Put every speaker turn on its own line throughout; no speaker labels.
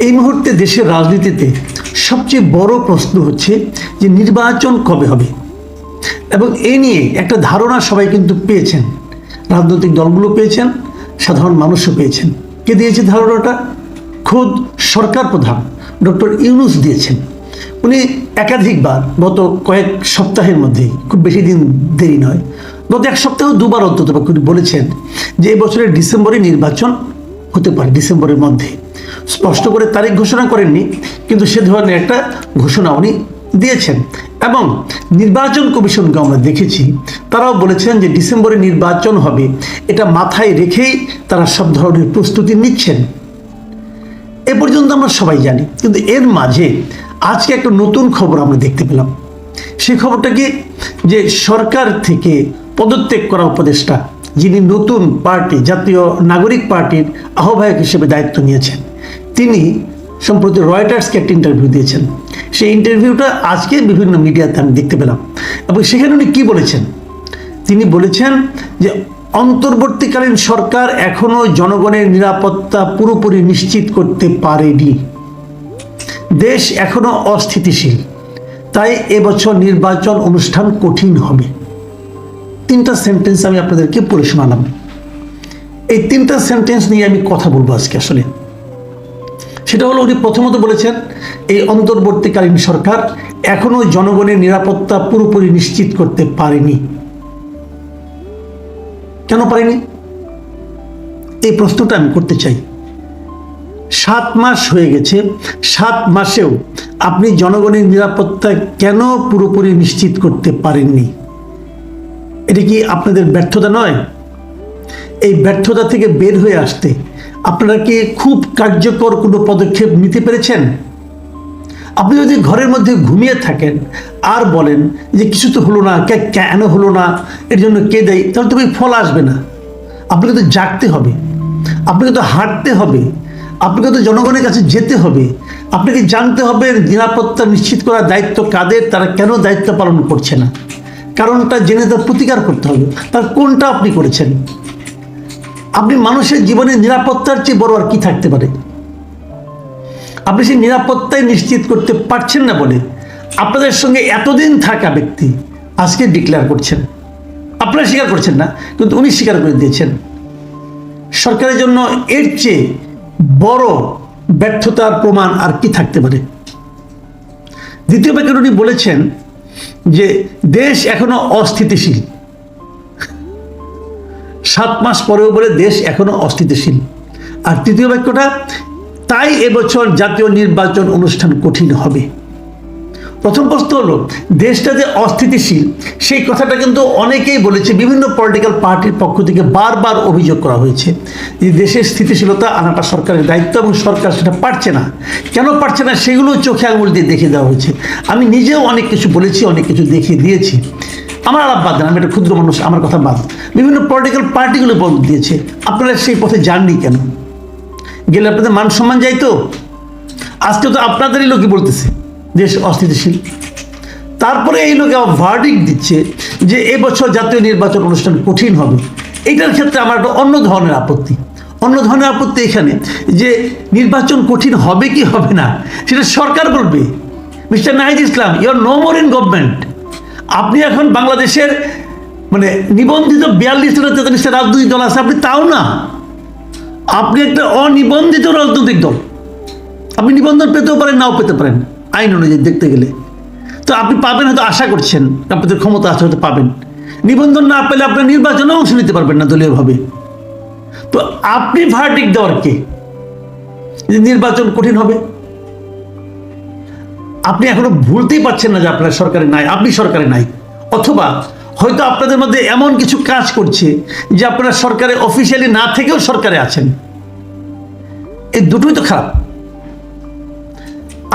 এই মুহূর্তে দেশের রাজনীতিতে সবচেয়ে বড় প্রশ্ন হচ্ছে যে নির্বাচন কবে হবে, এবং এ নিয়ে একটা ধারণা সবাই কিন্তু পেয়েছেন। রাজনৈতিক দলগুলো পেয়েছেন, সাধারণ মানুষও পেয়েছেন। কে দিয়েছে ধারণাটা? খোদ সরকার প্রধান ডক্টর ইউনূস দিয়েছেন। উনি একাধিকবার গত কয়েক সপ্তাহের মধ্যে, খুব বেশি দিন দেরি নয়, গত এক সপ্তাহ দুবার অন্তত উনি বলেছেন যে এই বছরের ডিসেম্বরে নির্বাচন হতে পারে, ডিসেম্বরের মধ্যে। স্পষ্ট করে তারিখ ঘোষণা করেননি, কিন্তু সে ধরনের একটা ঘোষণা উনি দিয়েছেন। এবং নির্বাচন কমিশনকে আমরা দেখেছি, তারাও বলেছেন যে ডিসেম্বরে নির্বাচন হবে, এটা মাথায় রেখেই তারা সব ধরনের প্রস্তুতি নিচ্ছেন। এ পর্যন্ত আমরা সবাই জানি, কিন্তু এর মাঝে আজকে একটা নতুন খবর আমরা দেখতে পেলাম। সেই খবরটা কি, যে সরকার থেকে পদত্যাগ করা উপদেষ্টা, যিনি নতুন পার্টি জাতীয় নাগরিক পার্টির আহ্বায়ক হিসেবে দায়িত্ব নিয়েছেন, তিনি সম্প্রতি রয়টার্সকে একটা ইন্টারভিউ দিয়েছেন। সেই ইন্টারভিউটা আজকে বিভিন্ন মিডিয়াতে আমি দেখতে পেলাম, এবং সেখানে উনি কী বলেছেন? তিনি বলেছেন যে অন্তর্বর্তীকালীন সরকার এখনো জনগণের নিরাপত্তা পুরোপুরি নিশ্চিত করতে পারেনি, দেশ এখনো অস্থিতিশীল, তাই এবছর নির্বাচন অনুষ্ঠান কঠিন হবে। তিনটা সেন্টেন্স আমি আপনাদেরকে পড়ে শোনালাম। এই তিনটা সেন্টেন্স নিয়ে আমি কথা বলবো আজকে। আসলে সেটা হলো, উনি প্রথমত বলেছেন এই অন্তর্বর্তীকালীন সরকার এখনো জনগণের নিরাপত্তা পুরোপুরি নিশ্চিত করতে পারেনি। কেন পারেনি? এই প্রশ্নটা আমি করতে চাই। 7 মাস হয়ে গেছে, 7 মাসেও আপনি জনগণের নিরাপত্তা কেন পুরোপুরি নিশ্চিত করতে পারেননি? এটা কি আপনাদের ব্যর্থতা নয়? এই ব্যর্থতা থেকে বের হয়ে আসতে আপনারা কি খুব কার্যকর কোনো পদক্ষেপ নিতে পেরেছেন? আপনি যদি ঘরের মধ্যে ঘুমিয়ে থাকেন আর বলেন যে কিছু তো হলো না, কেন হলো না, এর জন্য কে দেয়, তাহলে তো ফল আসবে না। আপনাকে তো জাগতে হবে, আপনাকে তো হাঁটতে হবে, আপনাকে তো জনগণের কাছে যেতে হবে, আপনাকে জানতে হবে নিরাপত্তা নিশ্চিত করার দায়িত্ব কাদের, তারা কেন দায়িত্ব পালন করছে না, কারণটা জেনে তার প্রতিকার করতে হবে। তার কোনটা আপনি করেছেন? আপনি মানুষের জীবনে নিরাপত্তার চেয়ে বড় আর কি থাকতে পারে? আপনি সেই নিরাপত্তায় নিশ্চিত করতে পারছেন না বলে আপনাদের সঙ্গে এতদিন থাকা ব্যক্তি আজকে ডিক্লেয়ার করছেন। আপনারা স্বীকার করছেন না, কিন্তু উনি স্বীকার করে দিয়েছেন। সরকারের জন্য এর চেয়ে বড় ব্যর্থতার প্রমাণ আর কি থাকতে পারে? দ্বিতীয় ব্যাপারে উনি বলেছেন যে দেশ এখনো অস্থিতিশীল। 7 মাস পরেও বলে দেশ এখনো অস্থিতিশীল। আর তৃতীয় বাক্যটা, তাই এবছর জাতীয় নির্বাচন অনুষ্ঠান কঠিন হবে। প্রথম প্রশ্ন হলো, দেশটা যে অস্থিতিশীল সেই কথাটা কিন্তু অনেকেই বলেছে, বিভিন্ন পলিটিক্যাল পার্টির পক্ষ থেকে বারবার অভিযোগ করা হয়েছে যে দেশের স্থিতিশীলতা আনাটা সরকারের দায়িত্ব, এবং সরকার সেটা পারছে না। কেন পারছে না সেগুলো চোখে আঙুল দিয়ে দেখিয়ে দেওয়া হয়েছে। আমি নিজেও অনেক কিছু বলেছি, অনেক কিছু দেখিয়ে দিয়েছি। আমার আলাপ বাদ দেন, আমি একটা ক্ষুদ্র মানুষ, আমার কথা বাদ। বিভিন্ন পলিটিক্যাল পার্টিগুলো বল দিয়েছে, আপনারা সেই পথে যাননি কেন? গেলে আপনাদের মান সম্মান যাইতো? আজকে তো আপনাদেরই লোকই বলতেছে দেশ অস্থিতিশীল। তারপরে এই লোকে ভার্ডিক্ট দিচ্ছে যে এবছর জাতীয় নির্বাচন অনুষ্ঠান কঠিন হবে। এইটার ক্ষেত্রে আমার একটা অন্য ধরনের আপত্তি। অন্য ধরনের আপত্তি এখানে যে নির্বাচন কঠিন হবে কি হবে না সেটা সরকার বলবে। Mister Nahid Islam, you are no more in government. আপনি এখন বাংলাদেশের নিবন্ধিত 42-43টা রাজনৈতিক দল আছে, আপনি তাও না। আপনি একটা অনিবন্ধিত রাজনৈতিক দল। আপনি নিবন্ধন পেতেও পারেন, নাও পেতে পারেন আইন অনুযায়ী দেখতে গেলে। তো আপনি পাবেন, হয়তো আশা করছেন, আপনাদের ক্ষমতা আছে, হয়তো পাবেন। নিবন্ধন না পেলে আপনার নির্বাচনে অংশ নিতে পারবেন না দলীয়ভাবে। তো আপনি ভার্ডিক্ট দেওয়ার কে যে নির্বাচন কঠিন হবে? আপনি এখনো ভুলতেই পারছেন না যে আপনার সরকারে নাই, আপনি সরকারে নাই। অথবা হয়তো আপনাদের মধ্যে এমন কিছু কাজ করছে যে আপনারা সরকারে অফিসিয়ালি না থেকেও সরকারে আছেন। এই দুটোই তো খারাপ।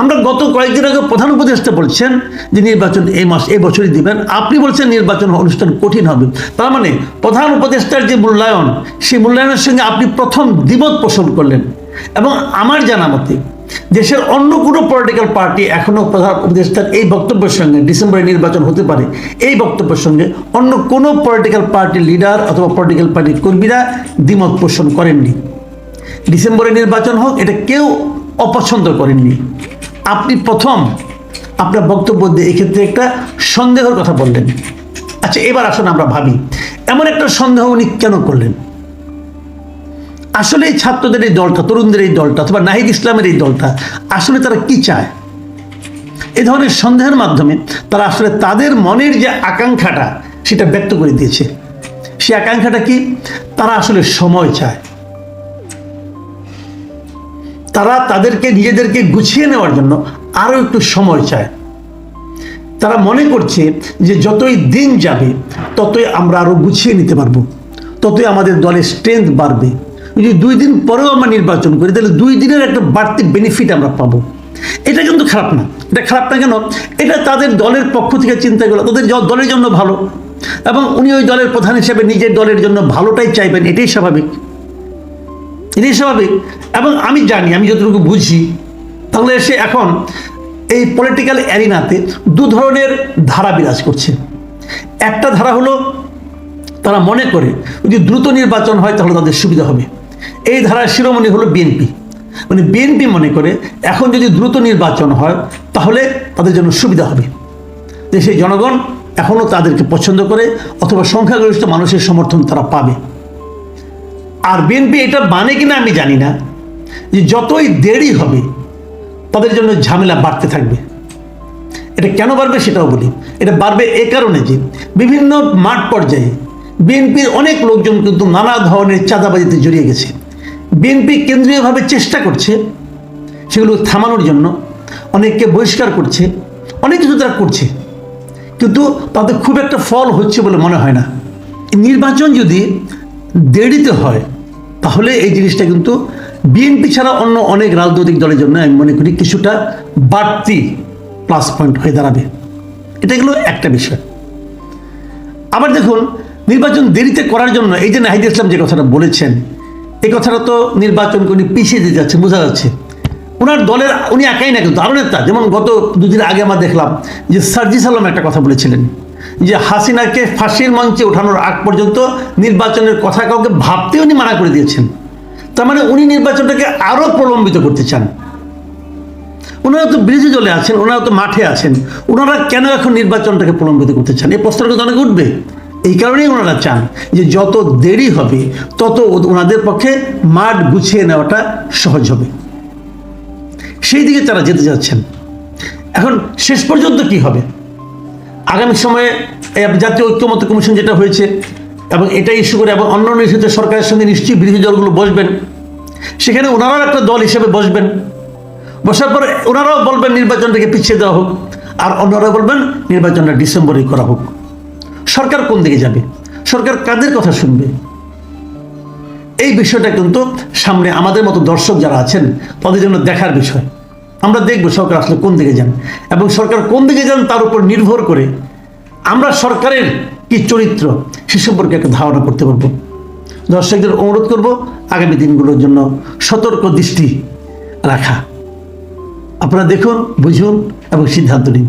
আমরা গত কয়েকদিন আগে প্রধান উপদেষ্টা বলছেন যে নির্বাচন এই বছরই দিবেন, আপনি বলছেন নির্বাচন অনুষ্ঠান কঠিন হবে। তার মানে প্রধান উপদেষ্টার যে মূল্যায়ন, সেই মূল্যায়নের সঙ্গে আপনি প্রথম দ্বিমত পোষণ করলেন। এবং আমার জানা মতে দেশের অন্য কোনো পলিটিক্যাল পার্টি এখনো প্রধান উপদেষ্টার এই বক্তব্যের সঙ্গে, ডিসেম্বরে নির্বাচন হতে পারে এই বক্তব্যের সঙ্গে অন্য কোনো পলিটিক্যাল পার্টির লিডার অথবা পলিটিক্যাল পার্টির কর্মীরা দ্বিমত পোষণ করেননি। ডিসেম্বরে নির্বাচন হোক, এটা কেউ অপছন্দ করেননি। আপনি প্রথম আপনার বক্তব্য দিয়ে এক্ষেত্রে একটা সন্দেহের কথা বললেন। আচ্ছা, এবার আসুন আমরা ভাবি এমন একটা সন্দেহ উনি কেন করলেন? আসলে এই ছাত্রদের এই দলটা, তরুণদের এই দলটা অথবা নাহিদ ইসলামের এই দলটা আসলে তারা কি চায়? এই ধরনের সন্দেহের মাধ্যমে তারা আসলে তাদের মনের যে আকাঙ্ক্ষাটা সেটা ব্যক্ত করে দিয়েছে। সে আকাঙ্ক্ষাটা কি? তারা আসলে সময় চায়। তারা তাদেরকে নিজেদেরকে গুছিয়ে নেওয়ার জন্য আরো একটু সময় চায়। তারা মনে করছে যে যতই দিন যাবে ততই আমরা আরো গুছিয়ে নিতে পারবো, ততই আমাদের দলের স্ট্রেংথ বাড়বে। যদি 2 দিন পরেও আমরা নির্বাচন করি তাহলে 2 দিনের একটা বাড়তি বেনিফিট আমরা পাবো। এটা কিন্তু খারাপ না। এটা খারাপ না কেন? এটা তাদের দলের পক্ষ থেকে চিন্তা করা, তাদের দলের জন্য ভালো, এবং উনি ওই দলের প্রধান হিসেবে নিজের দলের জন্য ভালোটাই চাইবেন। এটাই স্বাভাবিক, এটাই স্বাভাবিক। এবং আমি জানি, আমি যতটুকু বুঝি, বাংলাদেশে এখন এই পলিটিক্যাল অ্যারিনাতে 2 ধরনের ধারা বিরাজ করছে। একটা ধারা হলো তারা মনে করে যদি দ্রুত নির্বাচন হয় তাহলে তাদের সুবিধা হবে। এই ধারার শিরোমণি হলো বিএনপি। মানে বিএনপি মনে করে এখন যদি দ্রুত নির্বাচন হয় তাহলে তাদের জন্য সুবিধা হবে। দেশের জনগণ এখনও তাদেরকে পছন্দ করে অথবা সংখ্যাগরিষ্ঠ মানুষের সমর্থন তারা পাবে। আর বিএনপি এটা মানে কিনা আমি জানি না, যে যতই দেরি হবে তাদের জন্য ঝামেলা বাড়তে থাকবে। এটা কেন বাড়বে সেটাও বলি। এটা বাড়বে এ কারণে যে বিভিন্ন মাঠ পর্যায়ে বিএনপির অনেক লোকজন কিন্তু নানা ধরনের চাঁদাবাজিতে জড়িয়ে গেছে। বিএনপি কেন্দ্রীয়ভাবে চেষ্টা করছে সেগুলো থামানোর জন্য, অনেককে বহিষ্কার করছে, অনেক কিছু তারা করছে, কিন্তু তাদের খুব একটা ফল হচ্ছে বলে মনে হয় না। নির্বাচন যদি দেরিতে হয় তাহলে এই জিনিসটা কিন্তু বিএনপি ছাড়া অন্য অনেক রাজনৈতিক দলের জন্য আমি মনে করি কিছুটা বাড়তি প্লাস পয়েন্ট হয়ে দাঁড়াবে। এটা গেল একটা বিষয়। আবার দেখুন, নির্বাচন দেরিতে করার জন্য এই যে নাহিদ ইসলাম যে কথাটা বলেছেন, এই কথাটা তো নির্বাচনকে উনি পিছিয়ে দিতে যাচ্ছে, বোঝা যাচ্ছে। ওনার দলের উনি একাই না, কিন্তু আরও নেতা, যেমন গত 2 দিন আগে আমরা দেখলাম যে সার্জিস আলম একটা কথা বলেছিলেন যে হাসিনাকে ফাঁসির মঞ্চে ওঠানোর আগ পর্যন্ত নির্বাচনের কথা কাউকে ভাবতে উনি মানা করে দিয়েছেন। তার মানে উনি নির্বাচনটাকে আরও প্রলম্বিত করতে চান। ওনারা তো বিরোধী দলে আছেন, ওনারা তো মাঠে আছেন, ওনারা কেন এখন নির্বাচনটাকে প্রলম্বিত করতে চান? এই প্রশ্নটা অনেক উঠবে। এই কারণেই ওনারা চান যে যত দেরি হবে তত ওনাদের পক্ষে মাঠ গুছিয়ে নেওয়াটা সহজ হবে। সেই দিকে তারা যেতে যাচ্ছেন। এখন শেষ পর্যন্ত কি হবে? আগামী সময়ে জাতীয় ঐক্যমত্য কমিশন যেটা হয়েছে এবং এটা ইস্যু করে এবং অন্য নিষিদ্ধ সরকারের সঙ্গে নিশ্চয়ই বিরোধী দলগুলো বসবেন, সেখানে ওনারাও একটা দল হিসেবে বসবেন। বসার পরে ওনারাও বলবেন নির্বাচনটাকে পিছিয়ে দেওয়া হোক, আর অন্যরা বলবেন নির্বাচনটা ডিসেম্বরেই করা হোক। সরকার কোন দিকে যাবে? সরকার কাদের কথা শুনবে? এই বিষয়টা কিন্তু সামনে আমাদের মতো দর্শক যারা আছেন তাদের জন্য দেখার বিষয়। আমরা দেখব সরকার আসলে কোন দিকে যান, এবং সরকার কোন দিকে যান তার উপর নির্ভর করে আমরা সরকারের কি চরিত্র সে সম্পর্কে একটা ধারণা করতে পারবো। দর্শকদের অনুরোধ করব আগামী দিনগুলোর জন্য সতর্ক দৃষ্টি রাখা। আপনারা দেখুন, বুঝুন এবং সিদ্ধান্ত নিন।